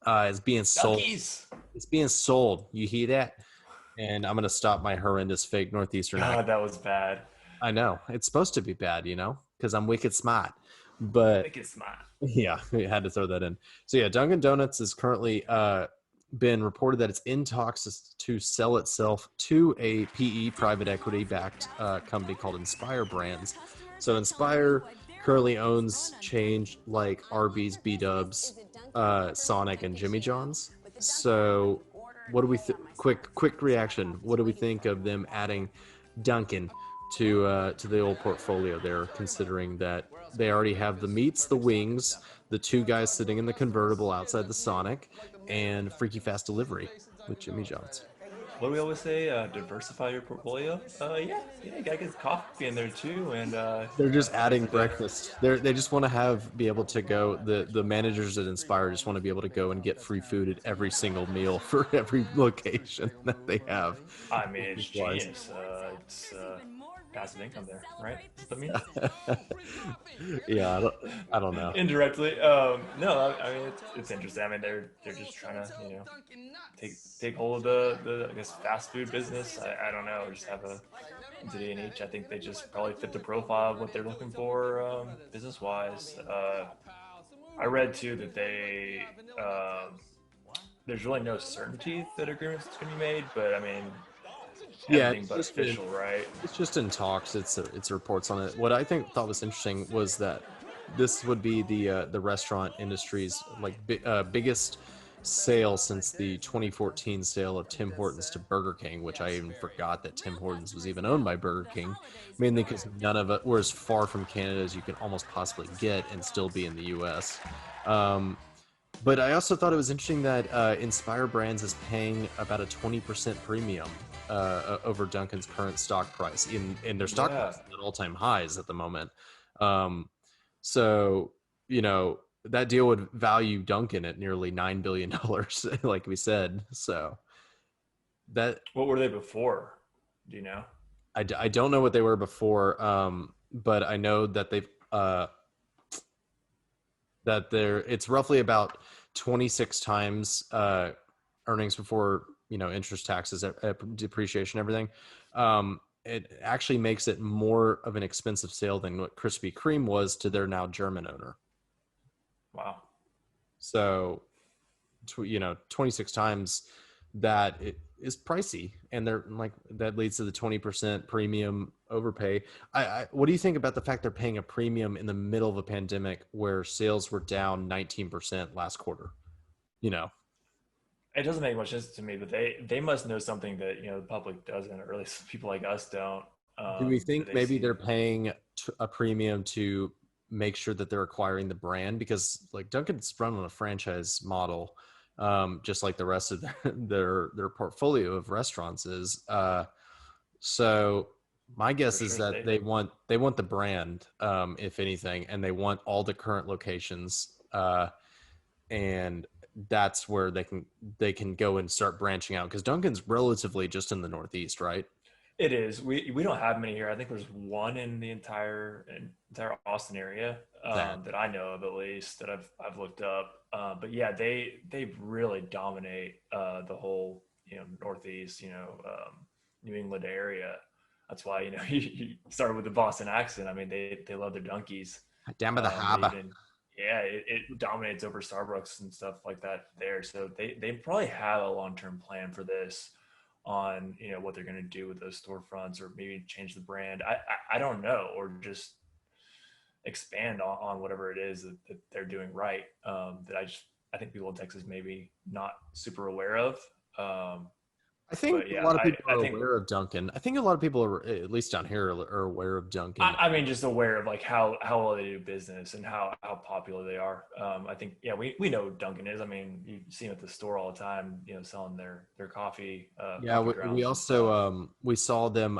is being sold. Duckies. It's being sold. You hear that? And I'm gonna stop my horrendous fake northeastern accent. God, that was bad. I know it's supposed to be bad, because I'm wicked smart. But Wicked smart. yeah, we had to throw that in. So yeah, Dunkin' Donuts is currently been reported that it's in talks to sell itself to a PE private equity backed company called Inspire Brands. So Inspire currently owns chains like Arby's, B Dubs, Sonic, and Jimmy John's. So what do we quick reaction? What do we think of them adding Dunkin' to the old portfolio there, considering that they already have the meats, the wings, the two guys sitting in the convertible outside the Sonic, and Freaky Fast Delivery with Jimmy John's. What do we always say? Diversify your portfolio. Yeah, you gotta get coffee in there too, and They're just like I adding said, breakfast. They just want to be able to go. The managers at Inspire just want to be able to go and get free food at every single meal for every location that they have. I mean, it's Business wise. genius. It's passive income there, right? Does that mean? Yeah, I don't know. Indirectly. No, I mean it's interesting. I mean they're just trying to take hold of the I guess fast food business. I don't know, just have a entity in each. I think they just probably fit the profile of what they're looking for business wise. I read too that there's really no certainty that agreements going to be made, but I mean Yeah, anything but official, right? it's just in talks. It's reports on it. What I thought was interesting was that this would be the restaurant industry's biggest sale since the 2014 sale of Tim Hortons to Burger King, which I even forgot that Tim Hortons was even owned by Burger King, mainly because none of it were as far from Canada as you can almost possibly get and still be in the U.S. Um, but I also thought it was interesting that Inspire Brands is paying about a 20% premium over Dunkin's current stock price. In their stock price Yeah. is at all-time highs at the moment. Um, so, that deal would value Dunkin at nearly $9 billion, like we said. So that What were they before? Do you know? I don't know what they were before, but I know that it's roughly about 26 times earnings before interest, taxes, depreciation, everything. It actually makes it more of an expensive sale than what Krispy Kreme was to their now German owner. Wow. So 26 times that it is pricey, and they're like, that leads to the 20% premium overpay. What do you think about the fact they're paying a premium in the middle of a pandemic where sales were down 19% last quarter? you know It doesn't make much sense to me, but they must know something that the public doesn't, or at least people like us don't. do we That think they maybe see. they're paying a premium to make sure that they're acquiring the brand, because like Dunkin's run on a franchise model, just like the rest of their portfolio of restaurants is. So my For guess is sure, that they want the brand, if anything, and they want all the current locations, and that's where they can go and start branching out, because Dunkin's relatively just in the Northeast, right? it is. We don't have many here. I think there's one in the entire Austin area That that I know of, at least that I've looked up. But yeah, they really dominate the whole Northeast, New England area. That's why you started with the Boston accent. I mean, they love their donkeys. down by the They harbor. even yeah, it dominates over Starbucks and stuff like that there. So they probably have a long term plan for this on what they're going to do with those storefronts, or maybe change the brand. I don't know, or just expand on whatever it is that they're doing right. That I think people in Texas maybe not super aware of. Um, I think but a yeah, lot of people I are think aware of Dunkin'. I think a lot of people are, at least down here, are aware of Dunkin'. I mean, just aware of like how well they do business and how popular they are. I think yeah, we know what Dunkin' is. I mean, you see them at the store all the time, selling their coffee Yeah, coffee we grounds and also stuff. we saw them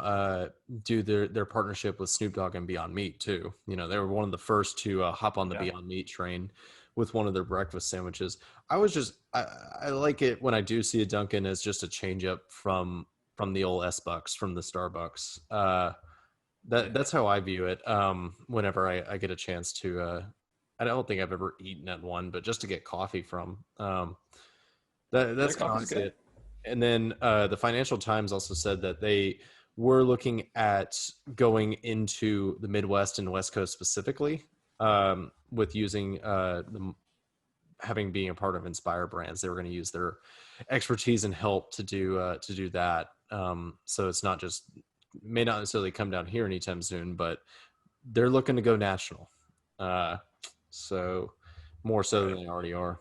do their partnership with Snoop Dogg and Beyond Meat too. They were one of the first to hop on the Yeah, Beyond Meat train with one of their breakfast sandwiches. I like it when I do see a Dunkin' as just a change up from the old S Bucks, from the Starbucks. yeah. That's how I view it. Whenever I get a chance I don't think I've ever eaten at one, but just to get coffee from. Yeah, their That's kind of coffee's honestly good. it. And then the Financial Times also said that they were looking at going into the Midwest and West Coast specifically, with using having being a part of Inspire Brands. They were going to use their expertise and help to do that. So it's not just, may not necessarily come down here anytime soon, but they're looking to go national. So more so Right. than they already are.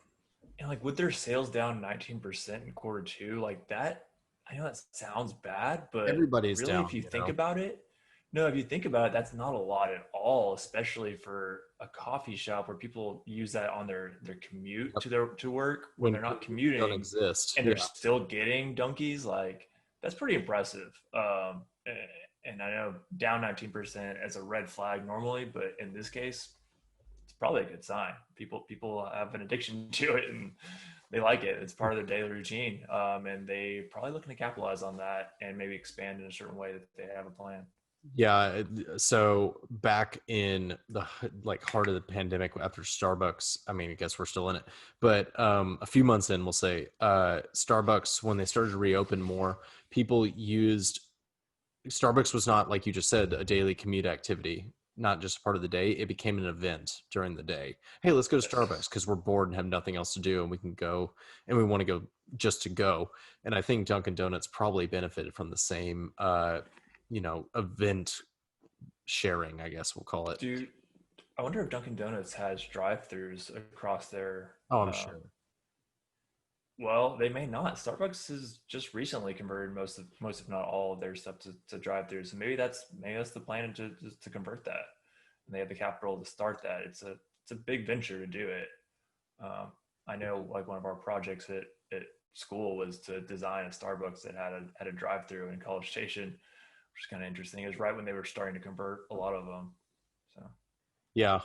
And like with their sales down 19% in quarter two, like that, I know that sounds bad, but Everybody's really, if down, you you think know. about it, no, if you think about it, that's not a lot at all, especially for a coffee shop where people use that on their commute Yep. to work when When they're not commutes don't commuting exist, and they're yeah. still getting donkeys. Like that's pretty impressive. And I know down 19% as a red flag normally, but in this case, it's probably a good sign. People have an addiction to it and they like it. It's part of their daily routine, and they probably looking to capitalize on that and maybe expand in a certain way that they have a plan. Yeah. So back in the heart of the pandemic after Starbucks, I mean, I guess we're still in it, but a few months in, we'll say, Starbucks, when they started to reopen more, people used Starbucks was not, like you just said, a daily commute activity, not just part of the day. It became an event during the day. Hey, let's go to Yes. Starbucks because we're bored and have nothing else to do, and we can go, and we want to go just to go. And I think Dunkin' Donuts probably benefited from the same, event sharing, I guess we'll call it. Do I wonder if Dunkin' Donuts has drive-throughs across their? Oh, I'm sure. Well, they may not. Starbucks has just recently converted most, if not all, of their stuff to drive-throughs. So maybe that's the plan to convert that, and they have the capital to start that. It's a big venture to do it. I know, like one of our projects at school was to design a Starbucks that had a drive-through in College Station, which is kind of interesting. It was right when they were starting to convert a lot of them. So Yeah.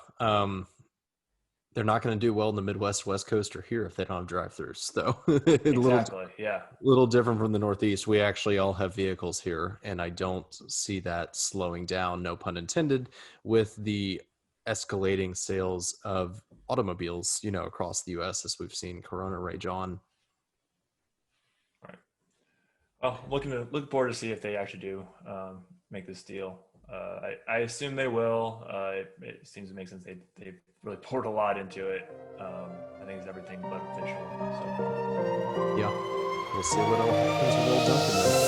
They're not going to do well in the Midwest, West Coast, or here if they don't have drive-throughs. So a exactly, yeah. little different from the Northeast. We actually all have vehicles here, and I don't see that slowing down, no pun intended, with the escalating sales of automobiles, across the U.S. as we've seen Corona rage on. Right. Well, looking forward to see if they actually do make this deal. I assume they will. It seems to make sense. They really poured a lot into it. I think it's everything but official. So Yeah, we'll see what all happens with old Duncan then.